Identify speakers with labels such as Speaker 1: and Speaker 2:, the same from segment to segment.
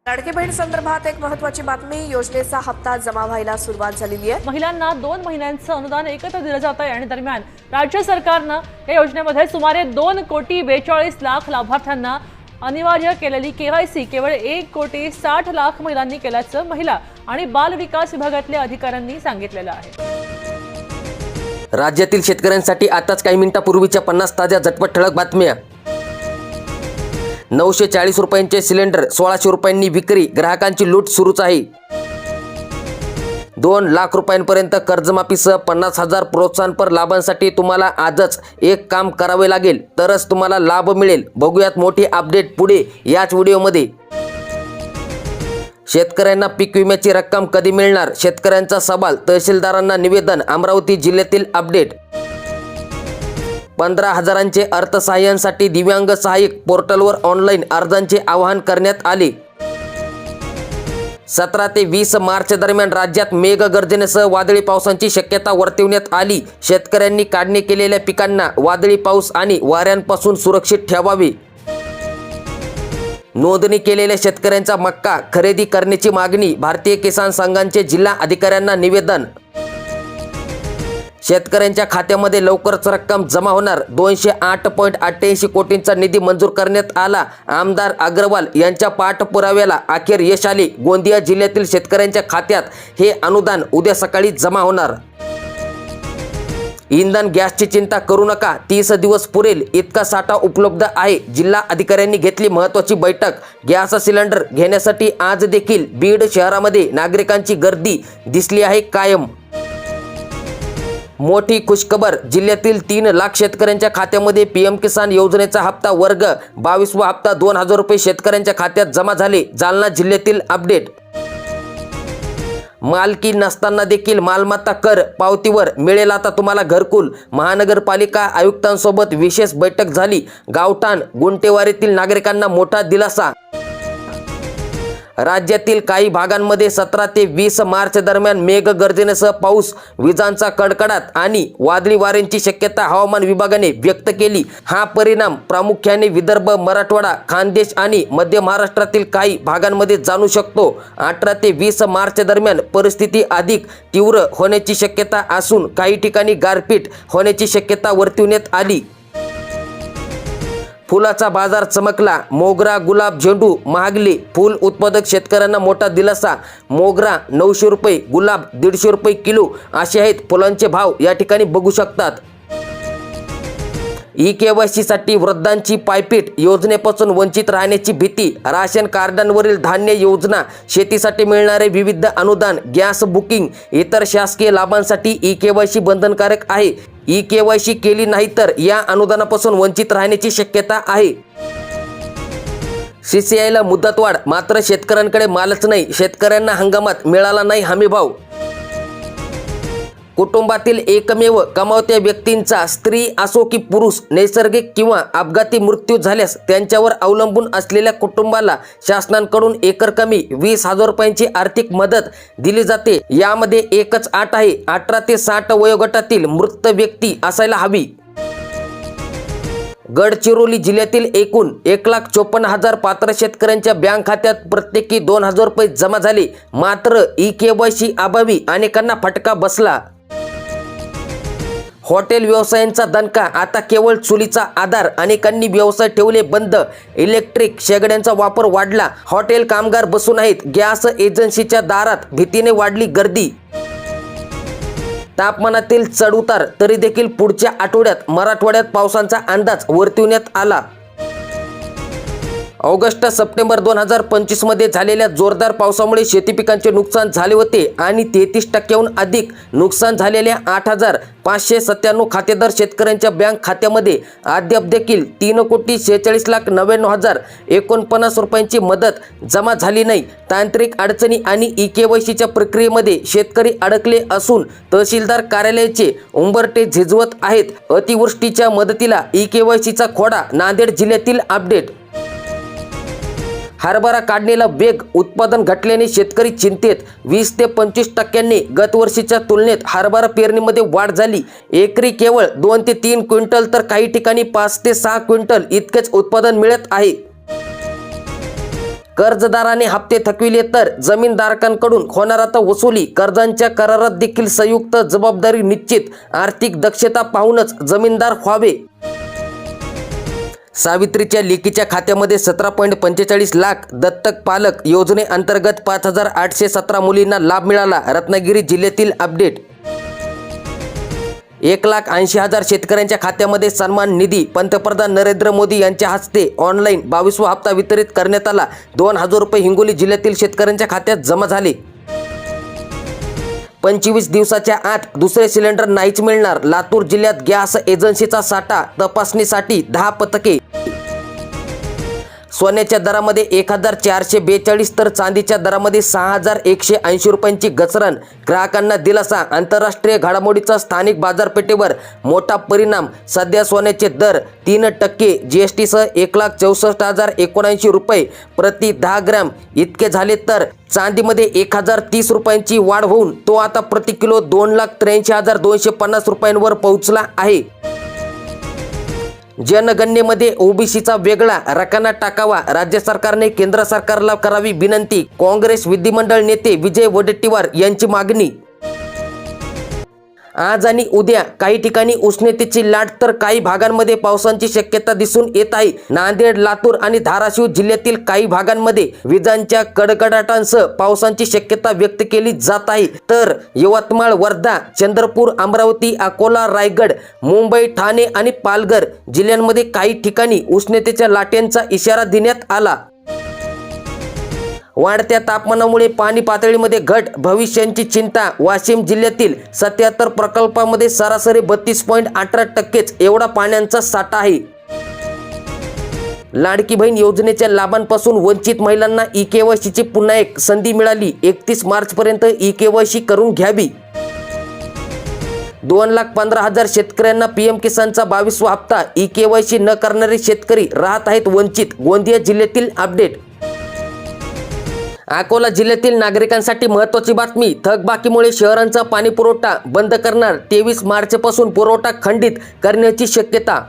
Speaker 1: लाडकी बहीण संदर्भात एक महत्त्वाची बातमी. योजनेचा हप्ता जमा व्हायला सुरुवात झालेली आहे.
Speaker 2: महिलांना 2 महिन्यांचं अनुदान एकत्र दिलं जात आहे आणि दरम्यान राज्य सरकारनं या योजनेमध्ये सुमारे 2,42,00,000 लाभार्थ्यांना अनिवार्य केलेली केवायसी केवळ 1,60,00,000 महिलांनी केल्याचं महिला आणि बाल विकास विभागातल्या अधिकाऱ्यांनी सांगितलेलं आहे.
Speaker 3: राज्यातील शेतकऱ्यांसाठी आताच काही मिनिटांपूर्वीच्या 50 ताज्या झटपट ठळक बातम्या. 940 रुपयांचे सिलेंडर 1600 रुपयांनी विक्री, ग्राहकांची लूट सुरूच आहे. 2 लाख रुपयांपर्यंत कर्जमाफीसह 50,000 प्रोत्साहनपर लाभांसाठी तुम्हाला आजच एक काम करावे लागेल, तरच तुम्हाला लाभ मिळेल. बघूयात मोठी अपडेट पुढे याच व्हिडिओमध्ये. शेतकऱ्यांना पीक विम्याची रक्कम कधी मिळणार? शेतकऱ्यांचा सवाल, तहसीलदारांना निवेदन. अमरावती जिल्ह्यातील अपडेट. 15,000चे अर्थसहाय्यांसाठी दिव्यांग सहाय्यक पोर्टलवर ऑनलाईन अर्जांचे आवाहन करण्यात आले. 17 ते 20 मार्च दरम्यान राज्यात मेघगर्जनेसह वादळी पावसाची शक्यता वर्तवण्यात आली. शेतकऱ्यांनी काढणी केलेल्या पिकांना वादळी पाऊस आणि वाऱ्यांपासून सुरक्षित ठेवावे. नोंदणी केलेल्या शेतकऱ्यांचा मक्का खरेदी करण्याची मागणी. भारतीय किसान संघाचे जिल्हा अधिकाऱ्यांना निवेदन. शेतकऱ्यांच्या खात्यामध्ये लवकरच रक्कम जमा होणार. 208.88 कोटींचा निधी मंजूर करण्यात आला. आमदार अग्रवाल यांच्या पाठपुराव्याला अखेर यश आले. गोंदिया जिल्ह्यातील शेतकऱ्यांच्या खात्यात हे अनुदान उद्या सकाळी जमा होणार. इंधन गॅसची चिंता करू नका, 30 दिवस पुरेल इतका साठा उपलब्ध आहे. जिल्हा अधिकाऱ्यांनी घेतली महत्त्वाची बैठक. गॅस सिलेंडर घेण्यासाठी आज देखील बीड शहरामध्ये नागरिकांची गर्दी दिसली आहे कायम. मोठी खुशखबर, जिल्ह्यातील 3 लाख शेतकऱ्यांच्या खात्यामध्ये पीएम किसान योजनेचा हप्ता वर्ग 22वा हप्ता 2,000 रुपये शेतकऱ्यांच्या खात्यात जमा झाले. जालना जिल्ह्यातील अपडेट. मालकी नसताना देखील मालमत्ता कर पावतीवर मिळेल आता तुम्हाला घरकुल. महानगरपालिका आयुक्तांसोबत विशेष बैठक झाली. गावठाण गुंटेवारीतील नागरिकांना मोठा दिलासा. राज्यातील काही भागांमध्ये 17 ते 20 मार्च दरम्यान मेघगर्जनेसह पाऊस, विजांचा कडकडाट आणि वादळी वाऱ्यांची शक्यता हवामान विभागाने व्यक्त केली. हा परिणाम प्रामुख्याने विदर्भ, मराठवाडा, खानदेश आणि मध्य महाराष्ट्रातील काही भागांमध्ये जाणू शकतो. 18 ते 20 मार्च दरम्यान परिस्थिती अधिक तीव्र होण्याची शक्यता असून काही ठिकाणी गारपीट होण्याची शक्यता वर्तवण्यात आली. फुलाचा बाजार चमकला. मोगरा, गुलाब, झेंडू महागले. फूल उत्पादक शेतकऱ्यांना मोठा दिलासा. मोगरा 900 रुपये, गुलाब 150 रुपये किलो असे आहेत फुलांचे भाव या ठिकाणी बघू शकतात. ई-केवायसी साठी वृद्धांची पायपीट, योजनेपासून वंचित राहण्याची भीती. राशन कार्डांवरील धान्य योजना, शेतीसाठी मिळणारे विविध अनुदान, गॅस बुकिंग, इतर शासकीय लाभांसाठी ई-केवायसी बंधनकारक आहे. ई-केवायसी केली नाही तर या अनुदानापासून वंचित राहण्याची शक्यता आहे. CCIला मुदतवाढ, मात्र शेतकऱ्यांकडे मालच नाही. शेतकऱ्यांना हंगामात मिळाला नाही हमीभाव. कुटुंबातील एकमेव कमावत्या व्यक्तींचा, स्त्री असो की पुरुष, नैसर्गिक किंवा अपघाती मृत्यू झाल्यास त्यांच्यावर अवलंबून असलेल्या कुटुंबाला शासनाकडून एकरकमी 20,000 रुपयांची आर्थिक मदत दिली जाते. यामध्ये एकच अट आहे, 18 ते 60 वयोगटातील मृत व्यक्ती असायला हवी. गडचिरोली जिल्ह्यातील एकूण 1,54,000 पात्र शेतकऱ्यांच्या बँक खात्यात प्रत्येकी 2,000 रुपये जमा झाले. मात्र ई-केवायसी अभावी अनेकांना फटका बसला. हॉटेल व्यवसायांचा दणका, आता केवळ चुलीचा आधार. अनेकांनी व्यवसाय ठेवले बंद. इलेक्ट्रिक शेगड्यांचा वापर वाढला. हॉटेल कामगार बसून आहेत गॅस एजन्सीच्या दारात. भीतीने वाढली गर्दी. तापमानातील चढउतार, तरी देखील पुढच्या आठवड्यात मराठवाड्यात पावसाचा अंदाज वर्तवण्यात आला. ऑगस्ट सप्टेंबर 2025 मध्ये झालेल्या जोरदार पावसामुळे शेती पिकांचे नुकसान झाले होते आणि 33% अधिक नुकसान झालेल्या 8,597 खातेदार शेतकऱ्यांच्या बँक खात्यामध्ये अद्याप देखील 3,46,99,049 रुपयांची मदत जमा झाली नाही. तांत्रिक अडचणी आणि ई-केवायसीच्या प्रक्रियेमध्ये शेतकरी अडकले असून तहसीलदार कार्यालयाचे उंबरटे झिजवत आहेत. अतिवृष्टीच्या मदतीला ई-केवायसीचा खोडा. नांदेड जिल्ह्यातील अपडेट. हरभरा काढणीला वेग, उत्पादन घटल्याने शेतकरी चिंतेत. 20 ते 25% गतवर्षीच्या तुलनेत हरभरा पेरणीमध्ये वाढ झाली. एकरी केवळ 2 ते 3 क्विंटल तर काही ठिकाणी 5 ते 6 क्विंटल इतकेच उत्पादन मिळत आहे. कर्जदाराने हप्ते थकविले तर जमीनधारकांकडून होणार आता वसुली. कर्जांच्या करारात देखील संयुक्त जबाबदारी निश्चित. आर्थिक दक्षता पाहूनच जमीनदार व्हावे. सावित्रीच्या लेकीच्या खात्यामध्ये 17.45 लाख. दत्तक पालक योजनेअंतर्गत 5,817 मुलींना लाभ मिळाला. रत्नागिरी जिल्ह्यातील अपडेट. 1,80,000 शेतकऱ्यांच्या खात्यामध्ये सन्मान निधी. पंतप्रधान नरेंद्र मोदी यांच्या हस्ते ऑनलाईन 22वा हप्ता वितरित करण्यात आला. 2,000 रुपये हिंगोली जिल्ह्यातील शेतकऱ्यांच्या खात्यात जमा झाले. 25 दिवसाच्या आत दुसरे सिलेंडर नाहीच मिळणार. लातूर जिल्ह्यात गॅस एजन्सीचा साठा. तपासणीसाठी 10 पथके. सोन्याच्या दरामध्ये 1,442 तर चांदीच्या दरामध्ये 6,180 रुपयांची घसरण. ग्राहकांना दिलासा. आंतरराष्ट्रीय घडामोडीचा स्थानिक बाजारपेठेवर मोठा परिणाम. सध्या सोन्याचे दर 3% जीएसटीसह 1,64,079 रुपये प्रति 10 ग्रॅम इतके झाले, तर चांदीमध्ये 1,030 रुपयांची वाढ होऊन तो आता प्रति किलो 2,83,250 रुपयांवर पोहोचला आहे. जनगणनेमध्ये ओबीसीचा वेगळा रकाना टाकावा. राज्य सरकारने केंद्र सरकारला करावी विनंती. काँग्रेस विधिमंडळ नेते विजय वडेट्टीवार यांची मागणी. आज आणि उद्या काही ठिकाणी उष्णतेची लाट तर काही भागांमध्ये पावसाची शक्यता दिसून येत आहे. नांदेड, लातूर आणि धाराशिव जिल्ह्यातील काही भागांमध्ये विजांच्या कडकडाटांसह पावसाची शक्यता व्यक्त केली जात आहे. तर यवतमाळ, वर्धा, चंद्रपूर, अमरावती, अकोला, रायगड, मुंबई, ठाणे आणि पालघर जिल्ह्यांमध्ये काही ठिकाणी उष्णतेच्या लाटेंचा इशारा देण्यात आला. वाढत्या तापमानामुळे पाणी पातळीमध्ये घट. भविष्याची चिंता. वाशिम जिल्ह्यातील 77 प्रकल्पामध्ये सरासरी 32.18% एवढा पाण्याचा साठा आहे. लाडकी बहीण योजनेच्या लाभांपासून वंचित महिलांना ई-केवायसीची पुन्हा एक संधी मिळाली. 31 मार्चपर्यंत ई-केवायसी करून घ्यावी. 2,15,000 शेतकऱ्यांना पीएम किसानचा 22वा हप्ता. ई-केवायसी न करणारे शेतकरी राहत आहेत वंचित. गोंदिया जिल्ह्यातील अपडेट. अकोला जिल्ह्यातील नागरिकांसाठी महत्त्वाची बातमी. थकबाकीमुळे शहरांचा पाणी पुरवठा बंद करणार. 23 मार्चपासून पुरवठा खंडित करण्याची शक्यता.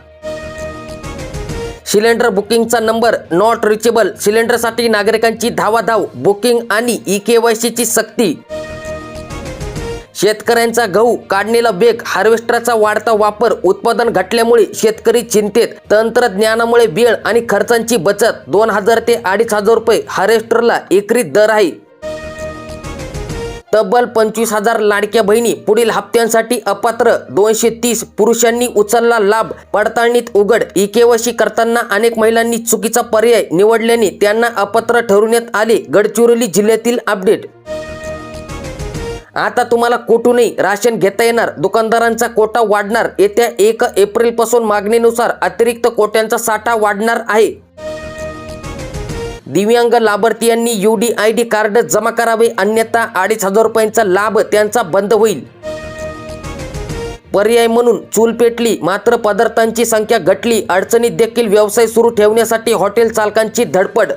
Speaker 3: सिलेंडर बुकिंगचा नंबर नॉट रिचेबल. सिलेंडरसाठी नागरिकांची धावाधाव. बुकिंग आणि ई-केवायसीची सक्ती. शेतकऱ्यांचा गहू काढणीला वेग. हार्वेस्टरचा वाढता वापर. उत्पादन घटल्यामुळे शेतकरी चिंतेत. तंत्रज्ञानामुळे वेळ आणि खर्चांची बचत. 2,000 ते 2,500 रुपये हार्वेस्टरला एकरी दर आहे. तब्बल 25,000 लाडक्या बहिणी पुढील हप्त्यांसाठी अपात्र. 230 पुरुषांनी उचलला लाभ. पडताळणीत उघड. ई-केवायसी करताना अनेक महिलांनी चुकीचा पर्याय निवडल्याने त्यांना अपात्र ठरवण्यात आले. गडचिरोली जिल्ह्यातील अपडेट. आता तुम्हाला कुठूनही राशन घेता येणार. दुकानदारांचा कोटा वाढणार. येत्या 1 एप्रिलपासून मागणीनुसार अतिरिक्त कोट्यांचा साठा वाढणार आहे. दिव्यांग लाभार्थीयांनी UDID कार्ड जमा करावे, अन्यथा 2,500 रुपयांचा लाभ त्यांचा बंद होईल. पर्याय म्हणून चूल पेटली, मात्र पदार्थांची संख्या घटली. अडचणीत देखील व्यवसाय सुरू ठेवण्यासाठी हॉटेल चालकांची धडपड.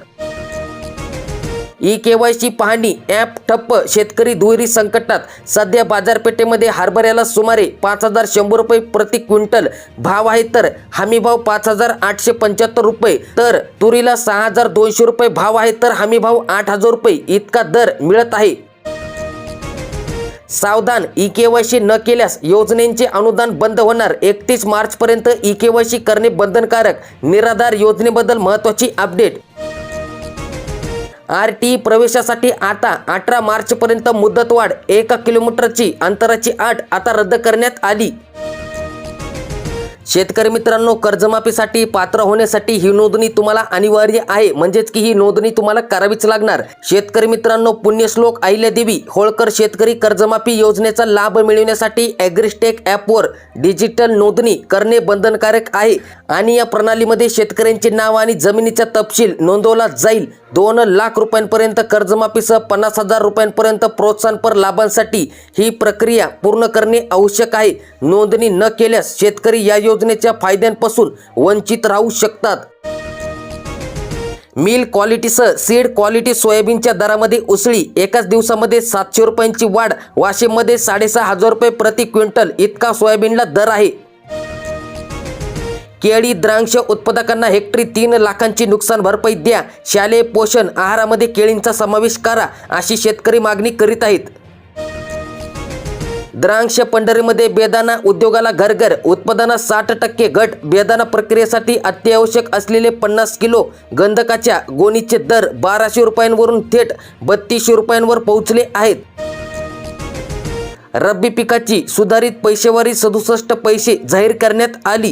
Speaker 3: ई-केवायसी पाहणी. ॲप ठप्प. शेतकरी दुहेरी संकटात. सध्या बाजारपेठेमध्ये हरभऱ्याला सुमारे 5,100 रुपये प्रति क्विंटल भाव आहे, तर हमीभाव 5,875 रुपये. तर तुरीला 6,200 रुपये भाव आहे, तर हमीभाव 8,000 रुपये इतका दर मिळत आहे. सावधान. ई-केवायसी न केल्यास योजनेचे अनुदान बंद होणार. 31 मार्चपर्यंत ई-केवायसी करणे बंधनकारक. निराधार योजनेबद्दल महत्त्वाची अपडेट. RTE प्रवेशासाठी आता 18 मार्चपर्यंत मुदतवाढ. 1 किलोमीटरची अंतराची अट आता रद्द करण्यात आली. शेतकरी मित्रांनो, कर्जमाफीसाठी पात्र होण्यासाठी ही नोंदणी तुम्हाला अनिवार्य आहे. म्हणजेच की ही नोंदणी तुम्हाला करावीच लागणार. शेतकरी मित्रांनो, पुण्यश्लोक अहिल्यादेवी होळकर शेतकरी कर्जमाफी योजनेचा लाभ मिळवण्यासाठी ॲग्रिस्टेक ॲपवर डिजिटल नोंदणी करणे बंधनकारक आहे आणि या प्रणालीमध्ये शेतकऱ्यांचे नाव आणि जमिनीचा तपशील नोंदवला जाईल. 2 लाख रुपयांपर्यंत कर्जमाफीसह 50,000 रुपयांपर्यंत प्रोत्साहनपर लाभांसाठी ही प्रक्रिया पूर्ण करणे आवश्यक आहे. नोंदणी न केल्यास शेतकरी या योजनेच्या फायद्यांपासून वंचित राहू शकतात. मिल क्वालिटीसह सीड क्वालिटी सोयाबीनच्या दरामध्ये उसळी. एकाच दिवसामध्ये 700 रुपयांची वाढ. वाशिममध्ये 6,500 रुपये प्रति क्विंटल इतका सोयाबीनला दर आहे. केळी द्राक्ष उत्पादकांना हेक्टरी 3 लाखांची नुकसान भरपाई द्या, शालेय पोषण आहारामध्ये केळींचा समावेश करा, अशी शेतकरी मागणी करीत आहेत. द्राक्ष पंढरीमध्ये बेदाणा उद्योगाला घरघर उत्पादनात 60% घट. बेदाणा प्रक्रियेसाठी अत्यावश्यक असलेले 50 किलो गंधकाच्या गोणीचे दर 1200 रुपयांवरून थेट 3200 रुपयांवर पोहोचले आहेत. रब्बी पिकाची सुधारित पैशेवारी 67 पैसे जाहीर करण्यात आली.